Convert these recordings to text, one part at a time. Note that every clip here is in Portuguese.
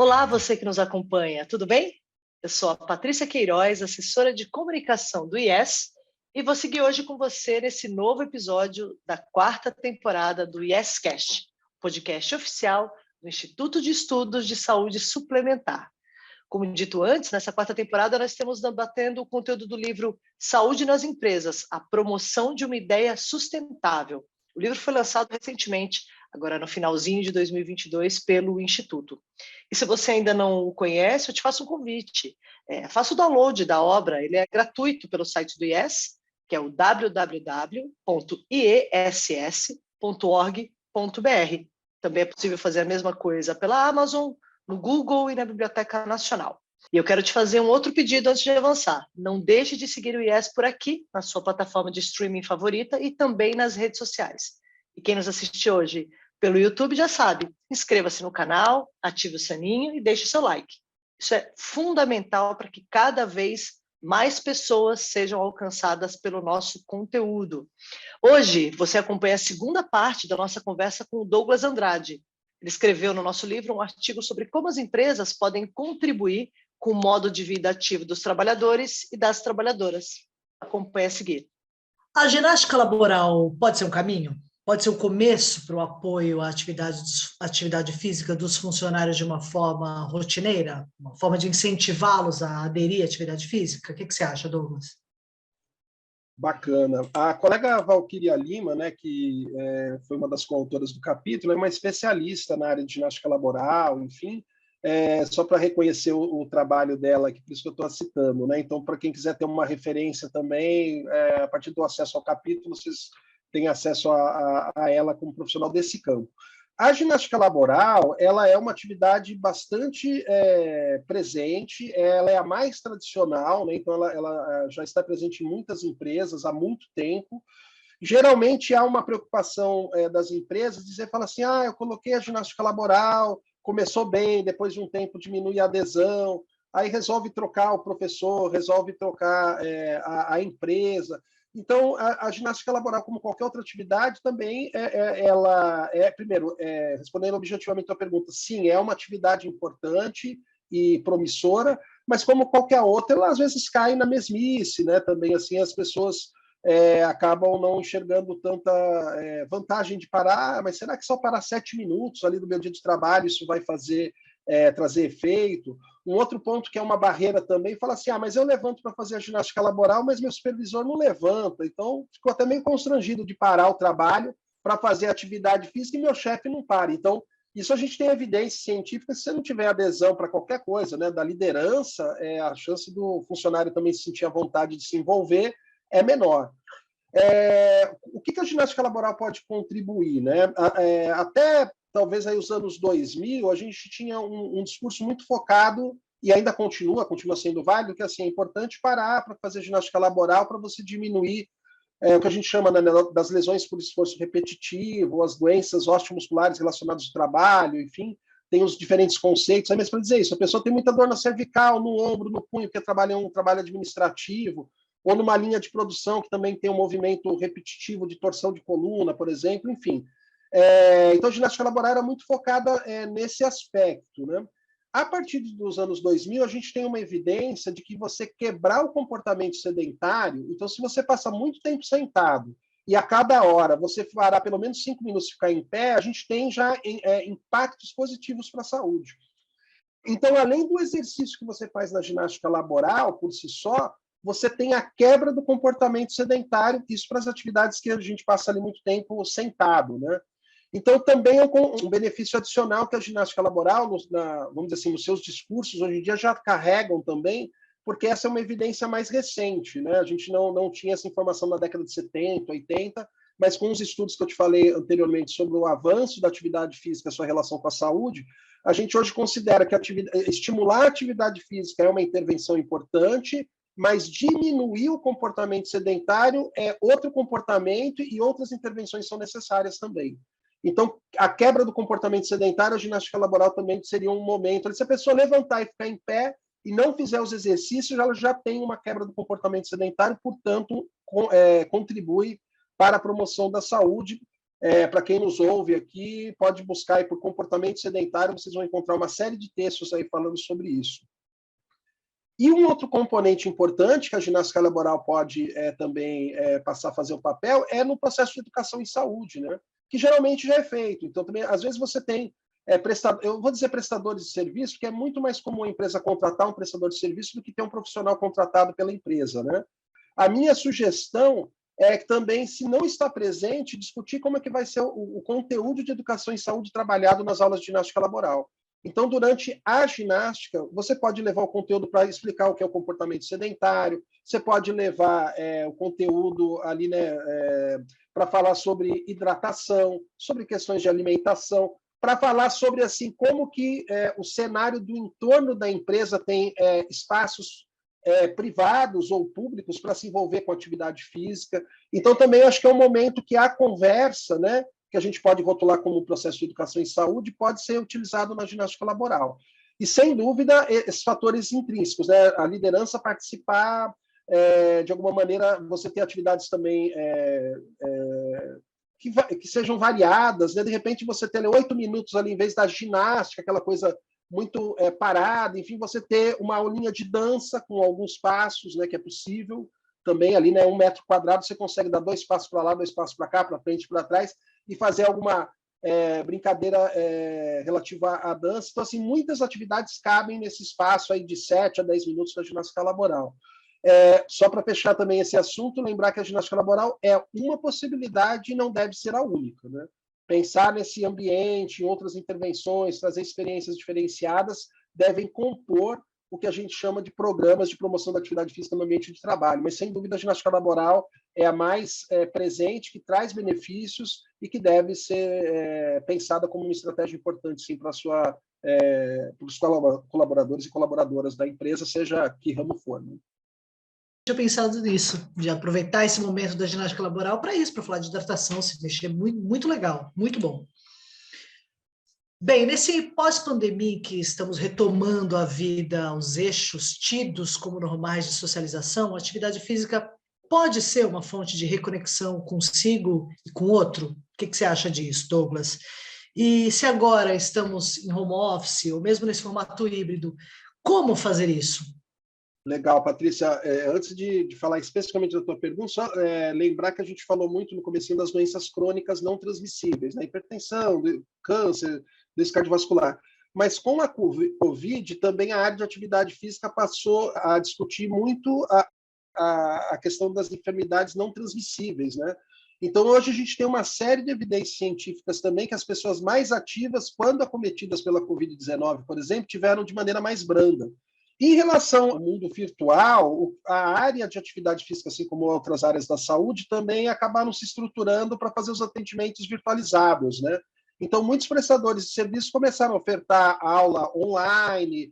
Olá, você que nos acompanha, tudo bem? Eu sou a Patrícia Queiroz, assessora de comunicação do IES, e vou seguir hoje com você nesse novo episódio da quarta temporada do IEScast, podcast oficial do Instituto de Estudos de Saúde Suplementar. Como dito antes, nessa quarta temporada nós estamos debatendo o conteúdo do livro Saúde nas Empresas, a promoção de uma ideia sustentável. O livro foi lançado recentemente, agora no finalzinho de 2022, pelo Instituto. E se você ainda não o conhece, eu te faço um convite. Faça o download da obra, ele é gratuito pelo site do IES, que é o www.iess.org.br. Também é possível fazer a mesma coisa pela Amazon, no Google e na Biblioteca Nacional. E eu quero te fazer um outro pedido antes de avançar. Não deixe de seguir o IES por aqui, na sua plataforma de streaming favorita e também nas redes sociais. E quem nos assiste hoje pelo YouTube já sabe, inscreva-se no canal, ative o sininho e deixe seu like. Isso é fundamental para que cada vez mais pessoas sejam alcançadas pelo nosso conteúdo. Hoje, você acompanha a segunda parte da nossa conversa com o Douglas Andrade. Ele escreveu no nosso livro um artigo sobre como as empresas podem contribuir com o modo de vida ativo dos trabalhadores e das trabalhadoras. Acompanhe a seguir. A ginástica laboral pode ser um caminho? Pode ser o começo para o apoio à atividade física dos funcionários de uma forma rotineira? Uma forma de incentivá-los a aderir à atividade física? O que você acha, Douglas? Bacana. A colega Valquíria Lima, né, que foi uma das coautoras do capítulo, é uma especialista na área de ginástica laboral, enfim, só para reconhecer o trabalho dela, aqui, por isso que eu estou citando, né? Então, para quem quiser ter uma referência também, a partir do acesso ao capítulo, vocês têm acesso a ela como profissional desse campo. A ginástica laboral, ela é uma atividade bastante presente, ela é a mais tradicional, né? Então ela já está presente em muitas empresas há muito tempo. Geralmente há uma preocupação das empresas, dizer, fala assim, eu coloquei a ginástica laboral, começou bem, depois de um tempo diminui a adesão, aí resolve trocar o professor, resolve trocar a empresa. Então, a ginástica laboral, como qualquer outra atividade, também ela primeiro, respondendo objetivamente a pergunta, sim, é uma atividade importante e promissora, mas como qualquer outra, ela às vezes cai na mesmice, né? Também assim as pessoas acabam não enxergando tanta vantagem de parar, mas será que só parar 7 minutos ali do meu dia de trabalho isso vai trazer efeito? Um outro ponto que é uma barreira também, fala assim, mas eu levanto para fazer a ginástica laboral, mas meu supervisor não levanta, então ficou até meio constrangido de parar o trabalho para fazer atividade física e meu chefe não para. Então, isso a gente tem evidência científica, se você não tiver adesão para qualquer coisa, né, da liderança, a chance do funcionário também se sentir à vontade de se envolver é menor. O que a ginástica laboral pode contribuir, né? Até talvez aí os anos 2000, a gente tinha um discurso muito focado, e ainda continua sendo válido, que assim, é importante parar para fazer ginástica laboral para você diminuir o que a gente chama, né, das lesões por esforço repetitivo, as doenças osteomusculares relacionadas ao trabalho, enfim, tem os diferentes conceitos, é mesmo para dizer isso, a pessoa tem muita dor na cervical, no ombro, no punho, porque trabalha um trabalho administrativo, ou numa linha de produção que também tem um movimento repetitivo de torção de coluna, por exemplo, enfim. Então, a ginástica laboral era muito focada nesse aspecto, né? A partir dos anos 2000, a gente tem uma evidência de que você quebrar o comportamento sedentário, então, se você passa muito tempo sentado e a cada hora você parar pelo menos 5 minutos e ficar em pé, a gente tem já impactos positivos para a saúde. Então, além do exercício que você faz na ginástica laboral, por si só, você tem a quebra do comportamento sedentário, isso para as atividades que a gente passa ali muito tempo sentado, né? Então, também é um benefício adicional que a ginástica laboral, vamos dizer assim, nos seus discursos, hoje em dia já carregam também, porque essa é uma evidência mais recente, né? A gente não tinha essa informação na década de 70, 80, mas com os estudos que eu te falei anteriormente sobre o avanço da atividade física, a sua relação com a saúde, a gente hoje considera que estimular a atividade física é uma intervenção importante, mas diminuir o comportamento sedentário é outro comportamento e outras intervenções são necessárias também. Então, a quebra do comportamento sedentário, a ginástica laboral também seria um momento. Se a pessoa levantar e ficar em pé e não fizer os exercícios, ela já tem uma quebra do comportamento sedentário, portanto, contribui para a promoção da saúde. Para quem nos ouve aqui, pode buscar aí por comportamento sedentário, vocês vão encontrar uma série de textos aí falando sobre isso. E um outro componente importante que a ginástica laboral pode também passar a fazer o papel é no processo de educação em saúde, né? Que geralmente já é feito. Então, também, às vezes você tem eu vou dizer prestadores de serviço, porque é muito mais comum a empresa contratar um prestador de serviço do que ter um profissional contratado pela empresa, né? A minha sugestão é que também, se não está presente, discutir como é que vai ser o conteúdo de educação em saúde trabalhado nas aulas de ginástica laboral. Então, durante a ginástica, você pode levar o conteúdo para explicar o que é o comportamento sedentário, você pode levar o conteúdo ali, né, para falar sobre hidratação, sobre questões de alimentação, para falar sobre assim como que o cenário do entorno da empresa tem espaços privados ou públicos para se envolver com atividade física. Então, também eu acho que é um momento que a conversa, né, que a gente pode rotular como processo de educação em saúde, pode ser utilizado na ginástica laboral. E, sem dúvida, esses fatores intrínsecos, né, a liderança participar, de alguma maneira, você ter atividades também que sejam variadas, né? De repente você ter 8 minutos ali, em vez da ginástica, aquela coisa muito parada, enfim, você ter uma aulinha de dança com alguns passos, né, que é possível também ali, né, 1 metro quadrado, você consegue dar 2 passos para lá, 2 passos para cá, para frente, para trás, e fazer alguma brincadeira relativa à dança. Então, assim, muitas atividades cabem nesse espaço aí de 7 a 10 minutos da ginástica laboral. Só para fechar também esse assunto, lembrar que a ginástica laboral é uma possibilidade e não deve ser a única, né? Pensar nesse ambiente, em outras intervenções, trazer experiências diferenciadas, devem compor o que a gente chama de programas de promoção da atividade física no ambiente de trabalho. Mas, sem dúvida, a ginástica laboral é a mais presente, que traz benefícios e que deve ser pensada como uma estratégia importante, sim, para os colaboradores e colaboradoras da empresa, seja que ramo for, né? Tinha pensado nisso, de aproveitar esse momento da ginástica laboral para isso, para falar de hidratação, se mexer, muito, muito legal, muito bom. Bem, nesse pós-pandemia que estamos retomando a vida, os eixos tidos como normais de socialização, a atividade física pode ser uma fonte de reconexão consigo e com o outro? O que você acha disso, Douglas? E se agora estamos em home office, ou mesmo nesse formato híbrido, como fazer isso? Legal, Patrícia. Antes de falar especificamente da tua pergunta, só lembrar que a gente falou muito no comecinho das doenças crônicas não transmissíveis, né? Hipertensão, câncer, doença cardiovascular. Mas com a Covid, também a área de atividade física passou a discutir muito a questão das enfermidades não transmissíveis, né? Então, hoje a gente tem uma série de evidências científicas também que as pessoas mais ativas, quando acometidas pela Covid-19, por exemplo, tiveram de maneira mais branda. Em relação ao mundo virtual, a área de atividade física, assim como outras áreas da saúde, também acabaram se estruturando para fazer os atendimentos virtualizados, né? Então, muitos prestadores de serviços começaram a ofertar aula online,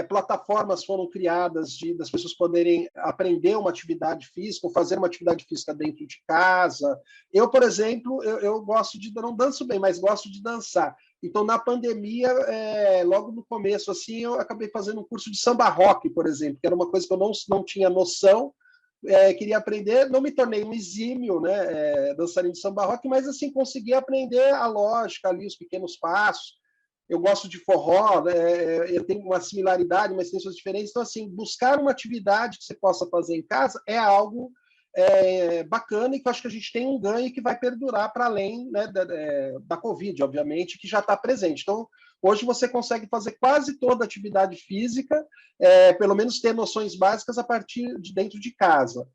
plataformas foram criadas das pessoas poderem aprender uma atividade física ou fazer uma atividade física dentro de casa. Eu, por exemplo, eu gosto não danço bem, mas gosto de dançar. Então, na pandemia, logo no começo, assim, eu acabei fazendo um curso de samba rock, por exemplo, que era uma coisa que eu não tinha noção, queria aprender, não me tornei um exímio, né, dançarino de samba rock, mas, assim, consegui aprender a lógica ali, os pequenos passos. Eu gosto de forró, eu tenho uma similaridade, mas tem suas diferenças. Então, assim, buscar uma atividade que você possa fazer em casa é algo bacana e que eu acho que a gente tem um ganho que vai perdurar para além, né, da Covid, obviamente, que já está presente. Então, hoje você consegue fazer quase toda a atividade física, pelo menos ter noções básicas a partir de dentro de casa.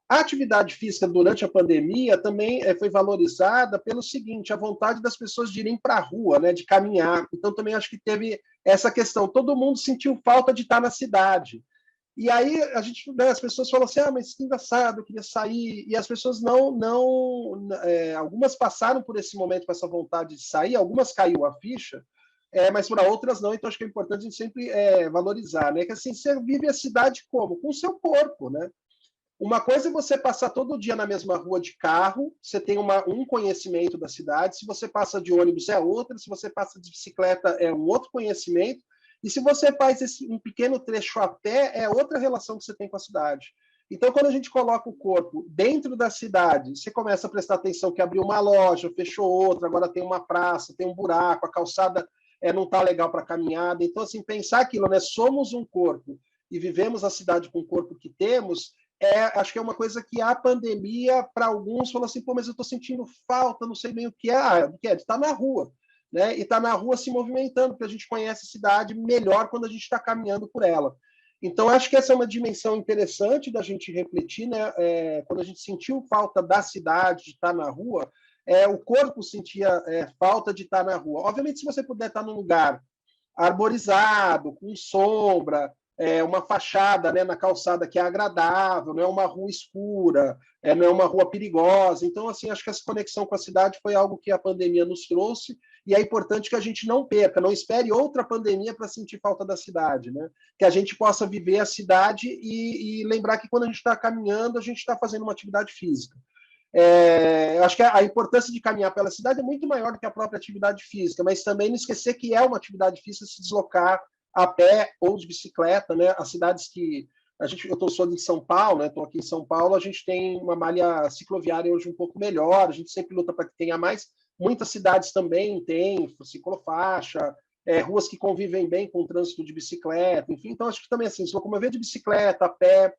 A atividade física durante a pandemia também foi valorizada pelo seguinte, a vontade das pessoas de irem para a rua, né, de caminhar. Então, também acho que teve essa questão. Todo mundo sentiu falta de estar na cidade. E aí as pessoas falam assim, mas que engraçado, eu queria sair. E as pessoas algumas passaram por esse momento com essa vontade de sair, algumas caiu a ficha, mas para outras não. Então acho que é importante a gente sempre valorizar, né? Que assim, você vive a cidade como? Com o seu corpo, né? Uma coisa é você passar todo dia na mesma rua de carro, você tem um conhecimento da cidade, se você passa de ônibus é outra, se você passa de bicicleta é um outro conhecimento, e se você faz um pequeno trecho a pé, é outra relação que você tem com a cidade. Então, quando a gente coloca o corpo dentro da cidade, você começa a prestar atenção que abriu uma loja, fechou outra, agora tem uma praça, tem um buraco, a calçada não está legal para caminhada. Então, assim, pensar aquilo, né? Somos um corpo e vivemos a cidade com o corpo que temos, acho que é uma coisa que a pandemia, para alguns, falou assim, pô, mas eu estou sentindo falta, não sei bem o que é. O que é? Está na rua, né? E está na rua se movimentando, porque a gente conhece a cidade melhor quando a gente está caminhando por ela. Então, acho que essa é uma dimensão interessante da gente refletir, né? Quando a gente sentiu falta da cidade, de estar na rua, o corpo sentia falta de estar na rua. Obviamente, se você puder estar num lugar arborizado, com sombra, uma fachada, né, na calçada que é agradável, não é uma rua escura, não é uma rua perigosa. Então, assim, acho que essa conexão com a cidade foi algo que a pandemia nos trouxe, e é importante que a gente não perca, não espere outra pandemia para sentir falta da cidade, né? Que a gente possa viver a cidade e lembrar que quando a gente está caminhando, a gente está fazendo uma atividade física. Acho que a importância de caminhar pela cidade é muito maior do que a própria atividade física, mas também não esquecer que é uma atividade física se deslocar a pé ou de bicicleta, né? As cidades que eu sou de São Paulo, né? Estou aqui em São Paulo, a gente tem uma malha cicloviária hoje um pouco melhor, a gente sempre luta para que tenha mais. Muitas cidades também têm ciclofaixa, ruas que convivem bem com o trânsito de bicicleta, enfim. Então, acho que também assim, se locomover de bicicleta, a pé,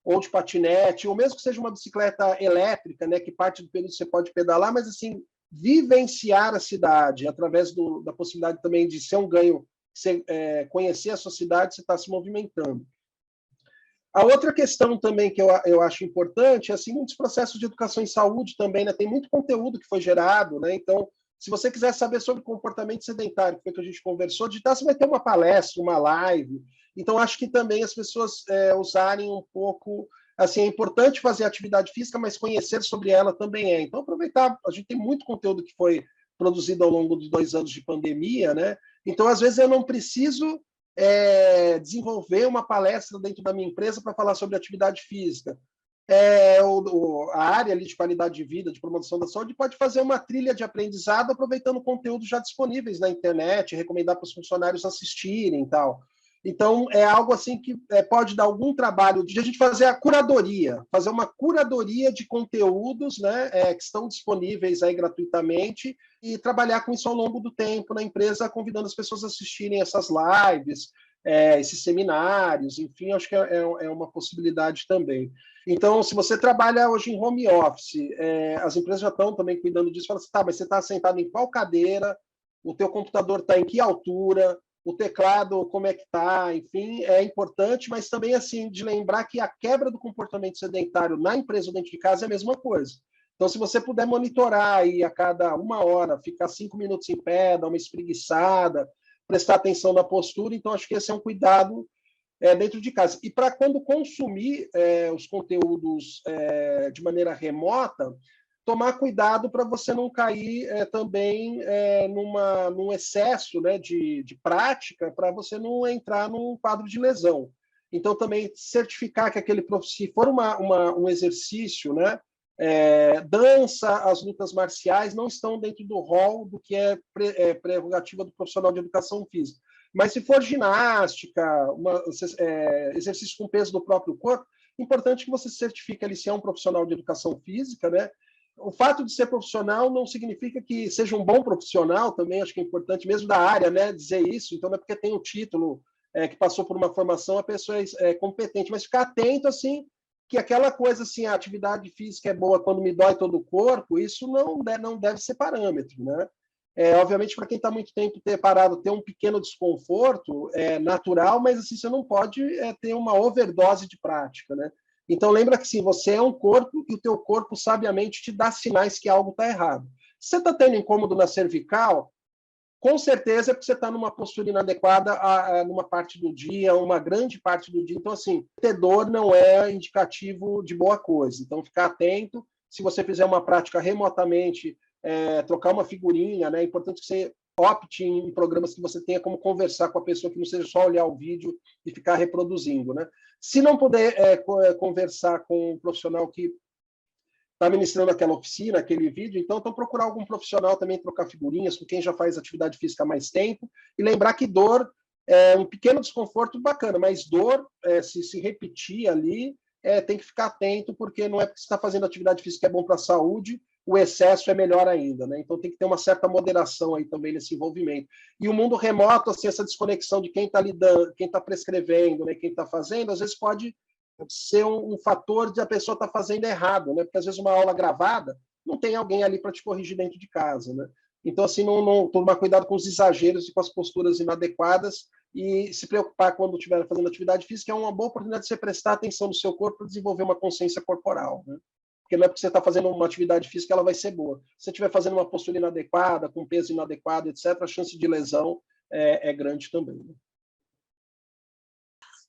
ou de patinete, ou mesmo que seja uma bicicleta elétrica, né, que parte do período você pode pedalar, mas assim, vivenciar a cidade através da possibilidade também de ser um ganho, você, conhecer a sua cidade, você está se movimentando. A outra questão também que eu acho importante é assim, muitos processos de educação em saúde também, né, tem muito conteúdo que foi gerado, né, então, se você quiser saber sobre comportamento sedentário, que foi que a gente conversou, digitar, você vai ter uma palestra, uma live. Então, acho que também as pessoas usarem um pouco... Assim, é importante fazer atividade física, mas conhecer sobre ela também é. Então, aproveitar, a gente tem muito conteúdo que foi produzido ao longo de 2 anos de pandemia, né? Então, às vezes, eu não preciso desenvolver uma palestra dentro da minha empresa para falar sobre atividade física. A área ali de qualidade de vida, de promoção da saúde, pode fazer uma trilha de aprendizado aproveitando conteúdos já disponíveis na internet, recomendar para os funcionários assistirem e tal. Então, é algo assim que pode dar algum trabalho de a gente fazer a curadoria, fazer uma curadoria de conteúdos, né, que estão disponíveis aí gratuitamente e trabalhar com isso ao longo do tempo na empresa, convidando as pessoas a assistirem essas lives, esses seminários, enfim, acho que é uma possibilidade também. Então, se você trabalha hoje em home office, as empresas já estão também cuidando disso, falam assim, tá, mas você está sentado em qual cadeira, o teu computador está em que altura, o teclado, como é que está, enfim, é importante, mas também, assim, de lembrar que a quebra do comportamento sedentário na empresa ou dentro de casa é a mesma coisa. Então, se você puder monitorar aí a cada 1 hora, ficar 5 minutos em pé, dar uma espreguiçada, prestar atenção na postura, então acho que esse é um cuidado dentro de casa. E para quando consumir os conteúdos de maneira remota, tomar cuidado para você não cair também num excesso, né, de prática, para você não entrar num quadro de lesão. Então, também certificar que se for um exercício, né, dança, as lutas marciais não estão dentro do rol do que é prerrogativa do profissional de educação física. Mas se for ginástica, exercício com peso do próprio corpo, importante que você certifique ali se é um profissional de educação física, né? O fato de ser profissional não significa que seja um bom profissional, também acho que é importante, mesmo da área, né, dizer isso. Então, não é porque tem o título que passou por uma formação, a pessoa é competente, mas ficar atento, assim, que aquela coisa, assim, a atividade física é boa quando me dói todo o corpo, isso não deve ser parâmetro, né? Obviamente, para quem está muito tempo parado, ter um pequeno desconforto é natural, mas assim, você não pode ter uma overdose de prática, né? Então, lembra que sim, você é um corpo e o teu corpo, sabiamente, te dá sinais que algo está errado. Se você está tendo incômodo na cervical, com certeza é porque você está numa postura inadequada numa parte do dia, uma grande parte do dia. Então, assim, ter dor não é indicativo de boa coisa. Então, ficar atento. Se você fizer uma prática remotamente, trocar uma figurinha, né? É importante que você opte em programas que você tenha como conversar com a pessoa, que não seja só olhar o vídeo e ficar reproduzindo, né? Se não puder conversar com um profissional que está ministrando aquela oficina, aquele vídeo, então procurar algum profissional também, trocar figurinhas com quem já faz atividade física há mais tempo, e lembrar que dor é um pequeno desconforto bacana, mas dor, se repetir ali, tem que ficar atento, porque não é porque você está fazendo atividade física que é bom para a saúde, o excesso é melhor ainda, né? Então tem que ter uma certa moderação aí também nesse envolvimento. E o mundo remoto, assim, essa desconexão de quem está lidando, quem está prescrevendo, né, quem está fazendo, às vezes pode ser um fator de a pessoa estar fazendo errado, né? Porque às vezes uma aula gravada não tem alguém ali para te corrigir dentro de casa, né? Então, assim, tomar cuidado com os exageros e com as posturas inadequadas e se preocupar quando estiver fazendo atividade física é uma boa oportunidade de você prestar atenção no seu corpo para desenvolver uma consciência corporal, né? Porque não é porque você está fazendo uma atividade física ela vai ser boa. Se você estiver fazendo uma postura inadequada, com peso inadequado, etc., a chance de lesão é grande também, né?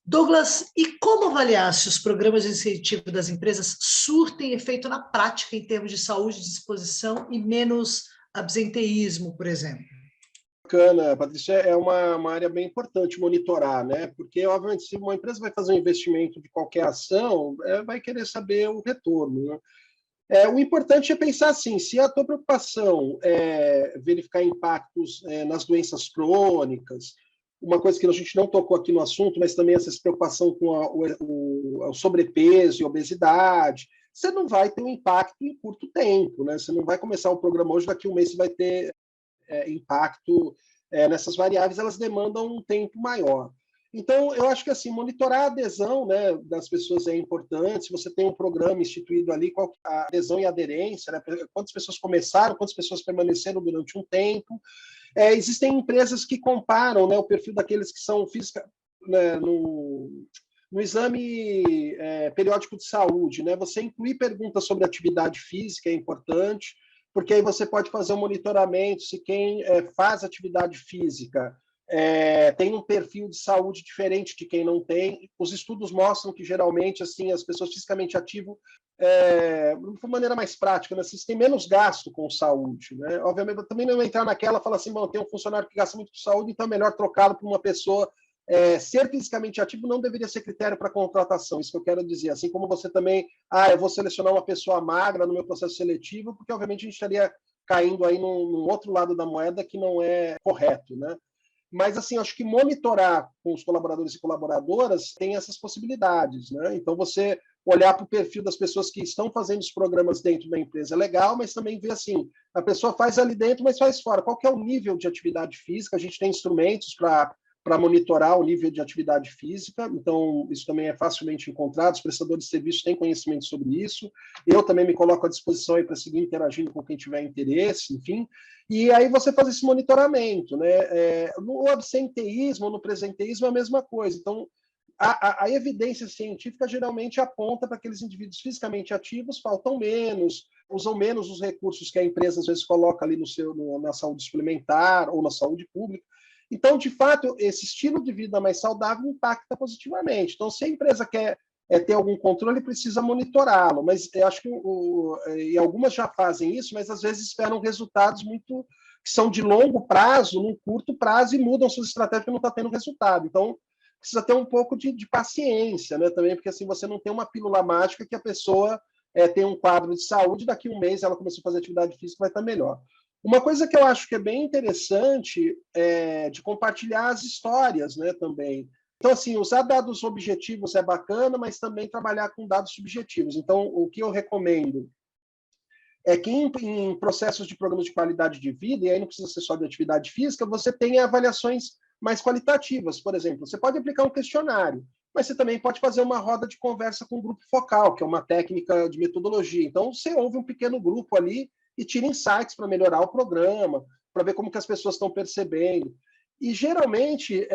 Douglas, e como avaliar se os programas de incentivo das empresas surtem efeito na prática em termos de saúde, disposição e menos absenteísmo, por exemplo? Bacana, Patrícia, é uma área bem importante monitorar, né? Porque, obviamente, se uma empresa vai fazer um investimento de qualquer ação, vai querer saber o retorno, né? O importante é pensar assim, se a tua preocupação é verificar impactos nas doenças crônicas, uma coisa que a gente não tocou aqui no assunto, mas também essa preocupação com o sobrepeso e obesidade, você não vai ter um impacto em curto tempo, né? Você não vai começar o programa hoje, daqui a um mês você vai ter impacto nessas variáveis, elas demandam um tempo maior. Então, eu acho que assim, monitorar a adesão, né, das pessoas é importante. Se você tem um programa instituído ali, qual a adesão e aderência, né, quantas pessoas começaram, quantas pessoas permaneceram durante um tempo. Existem empresas que comparam, né, o perfil daqueles que são física, né, no exame periódico de saúde, né, você incluir perguntas sobre atividade física é importante, porque aí você pode fazer um monitoramento se quem faz atividade física tem um perfil de saúde diferente de quem não tem. Os estudos mostram que, geralmente, assim, as pessoas fisicamente ativas, de maneira mais prática, né, vocês têm menos gasto com saúde, né? Obviamente, eu também não vou entrar naquela, falar assim, tem um funcionário que gasta muito com saúde, então é melhor trocá-lo por uma pessoa. Ser fisicamente ativo não deveria ser critério para contratação, isso que eu quero dizer. Assim como você também, eu vou selecionar uma pessoa magra no meu processo seletivo, porque obviamente a gente estaria caindo aí num outro lado da moeda que não é correto, né? Mas, assim, acho que monitorar com os colaboradores e colaboradoras tem essas possibilidades, né? Então, você olhar para o perfil das pessoas que estão fazendo os programas dentro da empresa é legal, mas também ver assim, a pessoa faz ali dentro, mas faz fora. Qual que é o nível de atividade física? A gente tem instrumentos para monitorar o nível de atividade física, então isso também é facilmente encontrado, os prestadores de serviços têm conhecimento sobre isso, eu também me coloco à disposição para seguir interagindo com quem tiver interesse, enfim, e aí você faz esse monitoramento, né? No absenteísmo, no presenteísmo é a mesma coisa, então a evidência científica geralmente aponta para aqueles indivíduos fisicamente ativos, faltam menos, usam menos os recursos que a empresa às vezes coloca ali na saúde suplementar ou na saúde pública. Então, de fato, esse estilo de vida mais saudável impacta positivamente. Então, se a empresa quer ter algum controle, precisa monitorá-lo. Mas eu acho que e algumas já fazem isso, mas às vezes esperam resultados que são de longo prazo, num curto prazo, e mudam suas estratégias porque não está tendo resultado. Então, precisa ter um pouco de paciência, né, também, porque assim você não tem uma pílula mágica que a pessoa tem um quadro de saúde, daqui a um mês ela começou a fazer atividade física, vai estar melhor. Uma coisa que eu acho que é bem interessante é de compartilhar as histórias, né, também. Então, assim, usar dados objetivos é bacana, mas também trabalhar com dados subjetivos. Então, o que eu recomendo é que em processos de programas de qualidade de vida, e aí não precisa ser só de atividade física, você tenha avaliações mais qualitativas. Por exemplo, você pode aplicar um questionário, mas você também pode fazer uma roda de conversa com o grupo focal, que é uma técnica de metodologia. Então, você ouve um pequeno grupo ali e tira insights para melhorar o programa, para ver como que as pessoas estão percebendo. E, geralmente,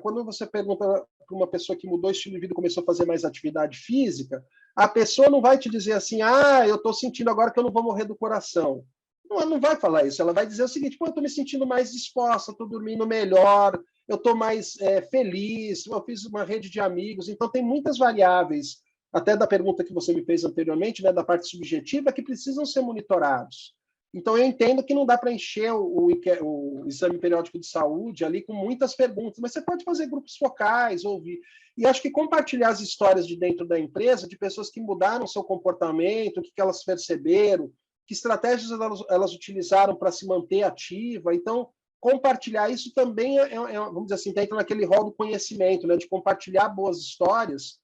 quando você pergunta para uma pessoa que mudou o estilo de vida e começou a fazer mais atividade física, a pessoa não vai te dizer assim, eu estou sentindo agora que eu não vou morrer do coração. Não, ela não vai falar isso. Ela vai dizer o seguinte, eu estou me sentindo mais disposta, estou dormindo melhor, eu estou mais feliz, eu fiz uma rede de amigos. Então, tem muitas variáveis, até da pergunta que você me fez anteriormente, né, da parte subjetiva, que precisam ser monitorados. Então, eu entendo que não dá para encher o exame periódico de saúde ali com muitas perguntas, mas você pode fazer grupos focais, ouvir. E acho que compartilhar as histórias de dentro da empresa, de pessoas que mudaram seu comportamento, o que elas perceberam, que estratégias elas utilizaram para se manter ativa. Então, compartilhar isso também vamos dizer assim, entra naquele rol do conhecimento, né, de compartilhar boas histórias,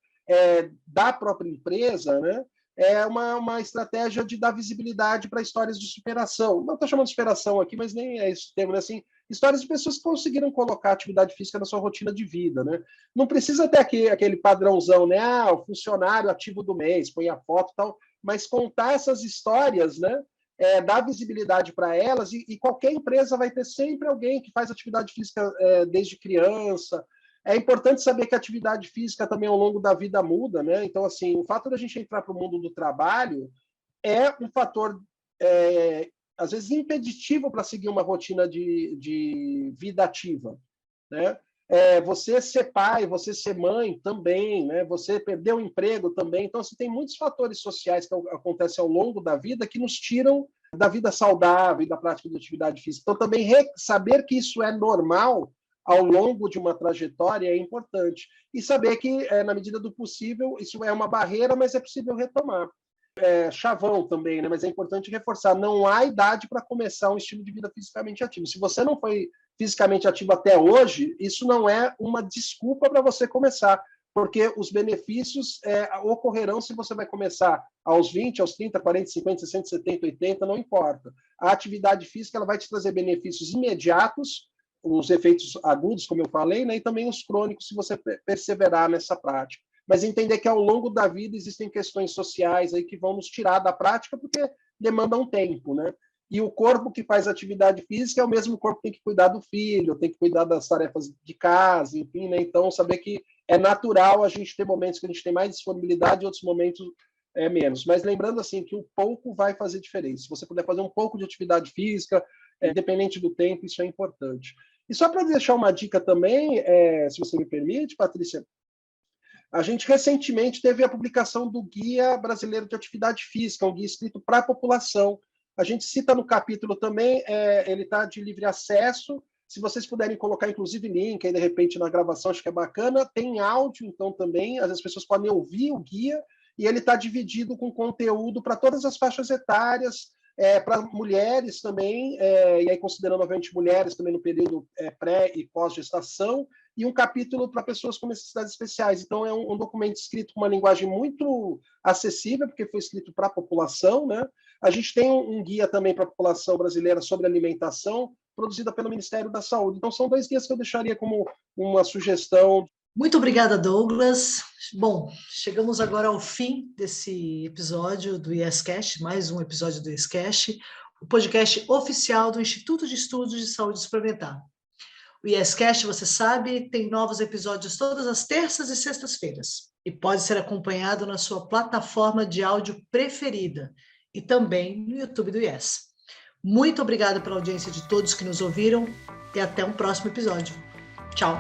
da própria empresa, né, é uma estratégia de dar visibilidade para histórias de superação. Não estou chamando de superação aqui, mas nem é esse termo, né? Assim, histórias de pessoas que conseguiram colocar atividade física na sua rotina de vida, né? Não precisa ter aquele padrãozão, né? O funcionário ativo do mês, põe a foto e tal, mas contar essas histórias, né? Dar visibilidade para elas, e qualquer empresa vai ter sempre alguém que faz atividade física desde criança. É importante saber que a atividade física também ao longo da vida muda, né? Então, assim, o fato da gente entrar para o mundo do trabalho é um fator, às vezes, impeditivo para seguir uma rotina de vida ativa, né? Você ser pai, você ser mãe também, né? Você perder o emprego também. Então, assim, tem muitos fatores sociais que acontecem ao longo da vida que nos tiram da vida saudável e da prática de atividade física. Então, também saber que isso é normal ao longo de uma trajetória é importante. E saber que, na medida do possível, isso é uma barreira, mas é possível retomar. Chavão também, né? Mas é importante reforçar, não há idade para começar um estilo de vida fisicamente ativo. Se você não foi fisicamente ativo até hoje, isso não é uma desculpa para você começar, porque os benefícios ocorrerão se você vai começar aos 20, aos 30, 40, 50, 60, 70, 80, não importa. A atividade física ela vai te trazer benefícios imediatos, os efeitos agudos, como eu falei, né, e também os crônicos, se você perseverar nessa prática. Mas entender que ao longo da vida existem questões sociais aí que vão nos tirar da prática porque demandam tempo, né? E o corpo que faz atividade física é o mesmo corpo que tem que cuidar do filho, tem que cuidar das tarefas de casa, enfim, né? Então, saber que é natural a gente ter momentos que a gente tem mais disponibilidade e outros momentos menos. Mas lembrando, assim, que o pouco vai fazer diferença. Se você puder fazer um pouco de atividade física, independente do tempo, isso é importante. E só para deixar uma dica também, se você me permite, Patrícia, a gente recentemente teve a publicação do Guia Brasileiro de Atividade Física, um guia escrito para a população. A gente cita no capítulo também, ele está de livre acesso. Se vocês puderem colocar, inclusive, link aí, de repente, na gravação, acho que é bacana. Tem áudio, então, também. As pessoas podem ouvir o guia. E ele está dividido com conteúdo para todas as faixas etárias, para mulheres também, e aí considerando, obviamente, mulheres também no período pré e pós-gestação, e um capítulo para pessoas com necessidades especiais. Então, é um documento escrito com uma linguagem muito acessível, porque foi escrito para a população, né? A gente tem um guia também para a população brasileira sobre alimentação, produzida pelo Ministério da Saúde. Então, são 2 guias que eu deixaria como uma sugestão. Muito obrigada, Douglas. Bom, chegamos agora ao fim desse episódio do IEScast, mais um episódio do IEScast, o podcast oficial do Instituto de Estudos de Saúde Suplementar. O IEScast, você sabe, tem novos episódios todas as terças e sextas-feiras e pode ser acompanhado na sua plataforma de áudio preferida e também no YouTube do IES. Muito obrigada pela audiência de todos que nos ouviram e até um próximo episódio. Tchau!